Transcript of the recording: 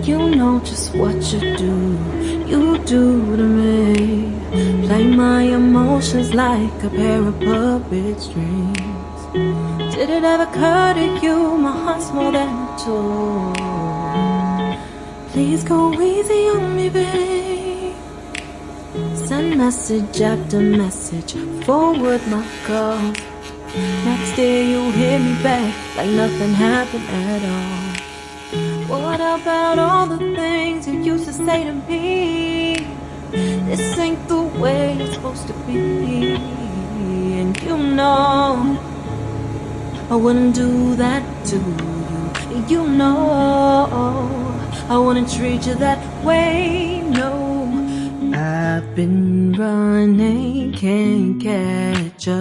You know just what you do to me. Play my emotions like a pair of puppet strings. Did it ever occur to you my heart's more than a toy? Please go easy on me, babe. Send message after message, forward my calls. Next day you hit me back like nothing happened at all. What about all the things you used to say to me? This ain't the way it's supposed to be. And you know I wouldn't do that to you. You know I wouldn't treat you that way, no. I've been running, can't catch up.